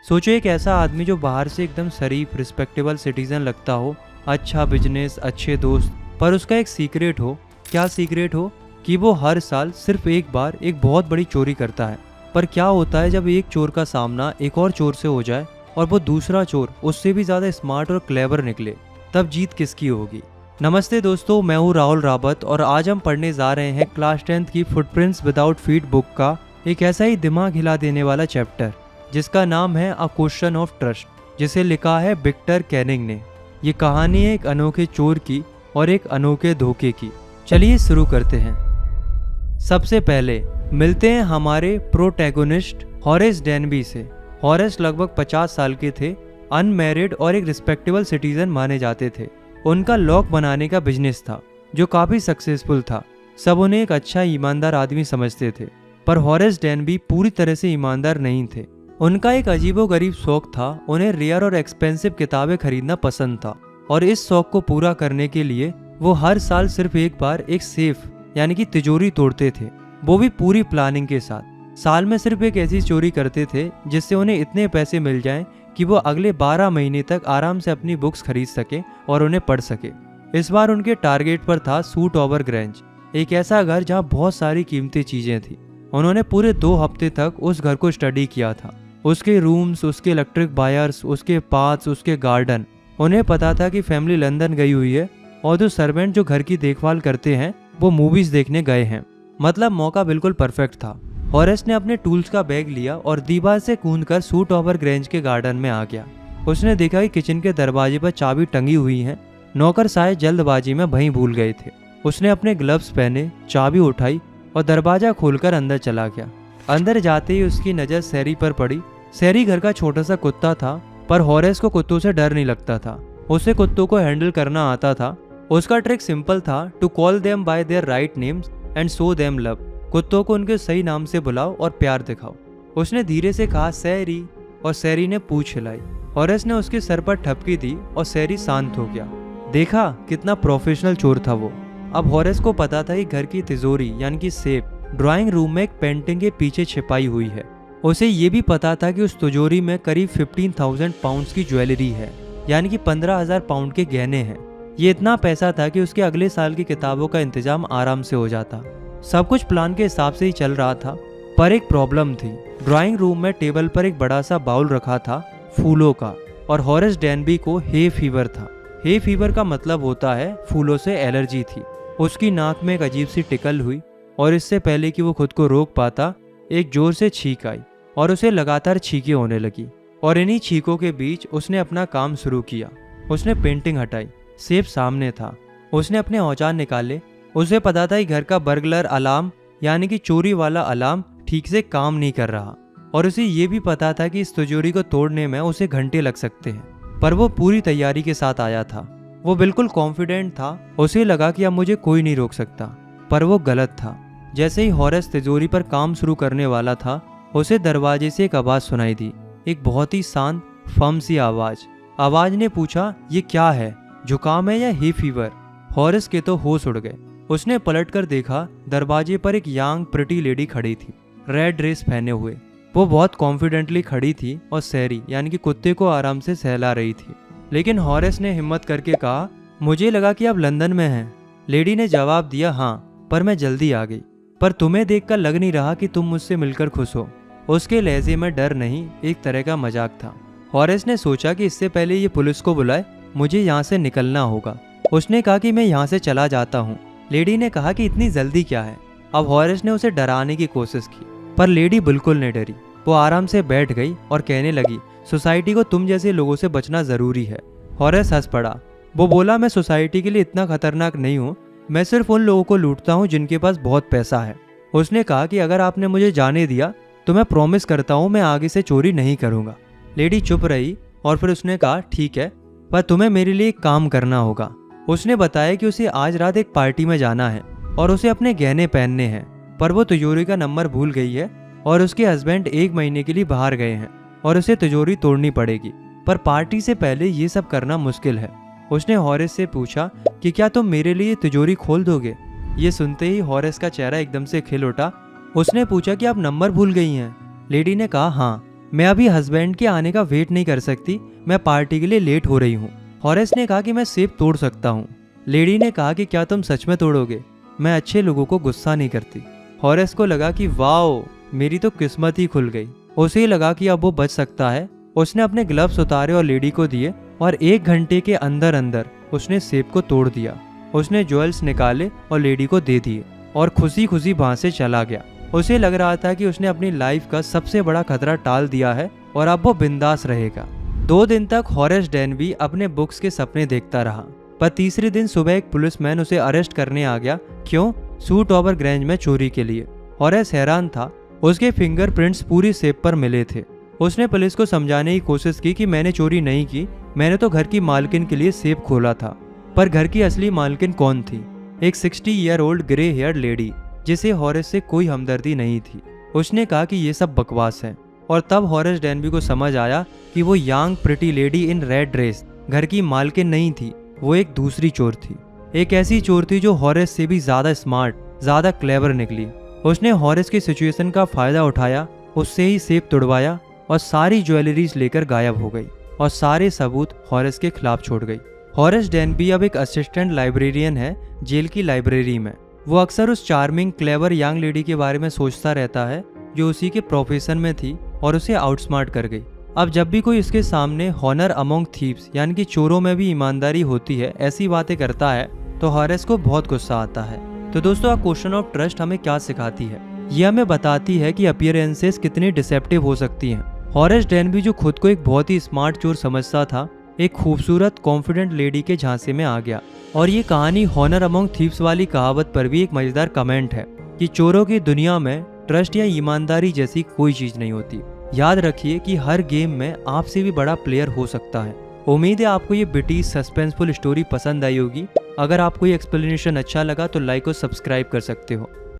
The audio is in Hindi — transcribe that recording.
सोचो एक ऐसा आदमी जो बाहर से एकदम शरीफ रिस्पेक्टेबल सिटीजन लगता हो, अच्छा बिजनेस, अच्छे दोस्त, पर उसका एक सीक्रेट हो। क्या सीक्रेट हो? कि वो हर साल सिर्फ एक बार एक बहुत बड़ी चोरी करता है। पर क्या होता है जब एक चोर का सामना एक और चोर से हो जाए और वो दूसरा चोर उससे भी ज्यादा स्मार्ट और क्लेवर निकले, तब जीत किसकी होगी? नमस्ते दोस्तों, मैं हूँ राहुल रावत और आज हम पढ़ने जा रहे हैं क्लास 10th की फुटप्रिंट्स विदाउट फीट बुक का एक ऐसा ही दिमाग हिला देने वाला चैप्टर जिसका नाम है अ क्वेश्चन ऑफ ट्रस्ट, जिसे लिखा है विक्टर कैनिंग ने। ये कहानी है एक अनोखे चोर की और एक अनोखे धोखे की। चलिए शुरू करते हैं। सबसे पहले मिलते हैं हमारे प्रोटैगोनिस्ट हॉरेस डेनबी से। हॉरेस लगभग 50 साल के थे, अनमैरिड और एक रिस्पेक्टेबल सिटीजन माने जाते थे। उनका लॉक बनाने का बिजनेस था जो काफी सक्सेसफुल था। सब उन्हें एक अच्छा ईमानदार आदमी समझते थे, पर हॉरेस डेनबी पूरी तरह से ईमानदार नहीं थे। उनका एक अजीबोगरीब शौक था, उन्हें रेयर और एक्सपेंसिव किताबें खरीदना पसंद था और इस शौक को पूरा करने के लिए वो हर साल सिर्फ एक बार एक सेफ यानी कि तिजोरी तोड़ते थे, वो भी पूरी प्लानिंग के साथ। साल में सिर्फ एक ऐसी चोरी करते थे जिससे उन्हें इतने पैसे मिल जाएं कि वो अगले 12 महीने तक आराम से अपनी बुक्स खरीद सके और उन्हें पढ़ सके। इस बार उनके टारगेट पर था सूट ओवर ग्रेंज, एक ऐसा घर जहाँ बहुत सारी कीमती चीजें थी। उन्होंने पूरे 2 हफ्ते तक उस घर को स्टडी किया था, उसके रूम्स, उसके इलेक्ट्रिक वायर्स, उसके पाथ्स, उसके गार्डन। उन्हें पता था कि फैमिली लंदन गई हुई है और जो सर्वेंट जो घर की देखभाल करते हैं वो मूवीज देखने गए हैं। मतलब मौका बिल्कुल परफेक्ट था। हॉरेस ने अपने टूल्स का बैग लिया और दीवार से कूदकर सूट ओवर ग्रेंज के गार्डन में आ गया। उसने देखा कि किचन के दरवाजे पर चाबी टंगी हुई है। नौकर शायद जल्दबाजी में वहीं भूल गए थे। उसने अपने ग्लव्स पहने, चाबी उठाई और दरवाजा खोलकर अंदर चला गया। अंदर जाते ही उसकी नजर सैरी पर पड़ी। सैरी घर का छोटा सा कुत्ता था, पर हॉरेस को कुत्तों से डर नहीं लगता था। उसे कुत्तों को हैंडल करना आता था। उसका ट्रिक सिंपल था, to call them by their right names and show them love. कुत्तों को उनके सही नाम से बुलाओ और प्यार दिखाओ। उसने धीरे से कहा सैरी, और सैरी ने पूंछ हिलाई। हॉरेस ने उसके सर पर ठपकी दी और सैरी शांत हो गया। देखा कितना प्रोफेशनल चोर था वो। अब हॉरेस को पता था कि घर की तिजोरी यानी कि सेफ ड्राइंग रूम में एक पेंटिंग के पीछे छिपाई हुई है। उसे ये भी पता था कि उस तिजोरी में करीब 15,000 पाउंड्स की ज्वेलरी है, यानी कि 15,000 पाउंड के गहने हैं। ये इतना पैसा था कि उसके अगले साल की किताबों का इंतजाम आराम से हो जाता। सब कुछ प्लान के हिसाब से ही चल रहा था, पर एक प्रॉब्लम थी। ड्राइंग रूम में टेबल पर एक बड़ा सा बाउल रखा था फूलों का, और हॉरेस डेनबी को हे फीवर था। हे फीवर का मतलब होता है फूलों से एलर्जी थी। उसकी नाक में एक अजीब सी टिकल हुई और इससे पहले कि वो खुद को रोक पाता, एक जोर से छींक आई और उसे लगातार छींकें होने लगी। और इन्हीं छींकों के बीच उसने अपना काम शुरू किया। उसने पेंटिंग हटाई, सेफ सामने था। उसने अपने औजार निकाले। उसे पता था कि घर का बर्गलर अलार्म यानी कि चोरी वाला अलार्म ठीक से काम नहीं कर रहा, और उसे ये भी पता था कि इस तिजोरी को तोड़ने में उसे घंटे लग सकते हैं। पर वो पूरी तैयारी के साथ आया था। वो बिल्कुल कॉन्फिडेंट था। उसे लगा कि अब मुझे कोई नहीं रोक सकता, पर वो गलत था। जैसे ही हॉरेस तिजोरी पर काम शुरू करने वाला था, उसे दरवाजे से एक आवाज सुनाई दी, एक बहुत ही शांत फर्म सी आवाज। आवाज ने पूछा, ये क्या है, जुकाम है या हे फीवर? हॉरेस के तो होश उड़ गए। उसने पलटकर देखा, दरवाजे पर एक यंग प्रिटी लेडी खड़ी थी, रेड ड्रेस पहने हुए। वो बहुत कॉन्फिडेंटली खड़ी थी और सैरी यानी कि कुत्ते को आराम से सहला रही थी। लेकिन हॉरेस ने हिम्मत करके कहा, मुझे लगा कि आप लंदन में हैं। लेडी ने जवाब दिया, हाँ, पर मैं जल्दी आ गई। पर तुम्हें देखकर लग नहीं रहा कि तुम मुझसे मिलकर खुश हो। उसके लहजे में डर नहीं, एक तरह का मजाक था। हॉरेस ने सोचा कि इससे पहले ये पुलिस को बुलाए, मुझे यहाँ से निकलना होगा। उसने कहा कि मैं यहाँ से चला जाता हूँ। लेडी ने कहा कि इतनी जल्दी क्या है। अब हॉरेस ने उसे डराने की कोशिश की, पर लेडी बिल्कुल नहीं डरी। वो आराम से बैठ गई और कहने लगी, सोसाइटी को तुम जैसे लोगों से बचना जरूरी है। हॉरेस हंस पड़ा। वो बोला, मैं सोसाइटी के लिए इतना खतरनाक नहीं हूँ, मैं सिर्फ उन लोगों को लूटता हूँ जिनके पास बहुत पैसा है। उसने कहा कि अगर आपने मुझे जाने दिया तो मैं प्रॉमिस करता हूँ मैं आगे से चोरी नहीं करूँगा। लेडी चुप रही और फिर उसने कहा, ठीक है, पर तुम्हें मेरे लिए एक काम करना होगा। उसने बताया कि उसे आज रात एक पार्टी में जाना है और उसे अपने गहने पहनने हैं, पर वो तिजोरी का नंबर भूल गई है और उसके हस्बैंड 1 महीने के लिए बाहर गए हैं और उसे तिजोरी तोड़नी पड़ेगी। पर पार्टी से पहले ये सब करना मुश्किल है। उसने हॉरेस से पूछा कि क्या तुम मेरे लिए तिजोरी खोल दोगे? ये सुनते ही हॉरेस का चेहरा एकदम से खिल उठा। उसने पूछा कि आप नंबर भूल गई हैं? लेडी ने कहा हाँ, मैं अभी हस्बैंड के आने का वेट नहीं कर सकती, मैं पार्टी के लिए लेट हो रही हूँ। हॉरेस ने कहा कि मैं सेब तोड़ सकता हूँ। लेडी ने कहा कि क्या तुम सच में तोड़ोगे? मैं अच्छे लोगों को गुस्सा नहीं करती। हॉरेस को लगा कि वाओ, मेरी तो किस्मत ही खुल गई। उसे ही लगा कि अब वो बच सकता है। उसने अपने ग्लव्स उतारे और लेडी को दिए और 1 घंटे के अंदर अंदर उसने सेब को तोड़ दिया। उसने ज्वेल्स निकाले और लेडी को दे दिए और खुशी खुशी वहां से चला गया। उसे लग रहा था कि उसने अपनी लाइफ का सबसे बड़ा खतरा टाल दिया है और अब वो बिंदास रहेगा। 2 दिन तक हॉरेस डैनबी अपने बुक्स के सपने देखता रहा, पर तीसरे दिन सुबह एक पुलिसमैन उसे अरेस्ट करने आ गया। क्यों? सूट ओवर ग्रेंज में चोरी के लिए। हॉरेस हैरान था, उसके फिंगरप्रिंट्स पूरी सेब पर मिले थे। उसने पुलिस को समझाने की कोशिश की कि मैंने चोरी नहीं की, मैंने तो घर की मालकिन के लिए सेब खोला था। पर घर की असली मालकिन कौन थी? एक 60 year old grey hair lady, जिसे हॉरेस से कोई हमदर्दी नहीं थी। उसने कहा कि ये सब बकवास है और तब हॉरेस डैनबी को समझ आया कि वो young pretty lady in red dress घर की मालकिन नहीं थी, वो एक दूसरी चोर थी। एक ऐसी चोर थी जो हॉरेस से भी ज्यादा स्मार्ट, ज्यादा क्लेवर निकली। उसने हॉरेस की सिचुएशन का फायदा उठाया, उससे ही सेब तुड़वाया और सारी ज्वेलरीज लेकर गायब हो गई और सारे सबूत हॉरेस के खिलाफ छोड़ गई। हॉरेस डैनबी अब एक असिस्टेंट लाइब्रेरियन है जेल की लाइब्रेरी में। वो अक्सर उस चार्मिंग क्लेवर यंग लेडी के बारे में सोचता रहता है जो उसी के प्रोफेशन में थी और उसे आउटस्मार्ट कर गई। अब जब भी कोई इसके सामने हॉनर अमोंग थीव्स यानी कि चोरों में भी ईमानदारी होती है ऐसी बातें करता है तो हॉरेस को बहुत गुस्सा आता है। तो दोस्तों, क्वेश्चन ऑफ ट्रस्ट हमें क्या सिखाती है? ये हमें बताती है कि अपीयरेंसेस कितनी डिसेप्टिव हो सकती हैं। हॉरेस डैनबी जो खुद को एक बहुत ही स्मार्ट चोर समझता था, एक खूबसूरत कॉन्फिडेंट लेडी के झांसे में आ गया। और ये कहानी हॉनर अमोंग थीव्स वाली कहावत पर भी एक मजेदार कमेंट है कि चोरों की दुनिया में ट्रस्ट या ईमानदारी जैसी कोई चीज नहीं होती। याद रखिए कि हर गेम में आपसे भी बड़ा प्लेयर हो सकता है। उम्मीद है आपको ये बिटी सस्पेंसफुल स्टोरी पसंद आई होगी। अगर आपको ये एक्सप्लेनेशन अच्छा लगा तो लाइक और सब्सक्राइब कर सकते हो।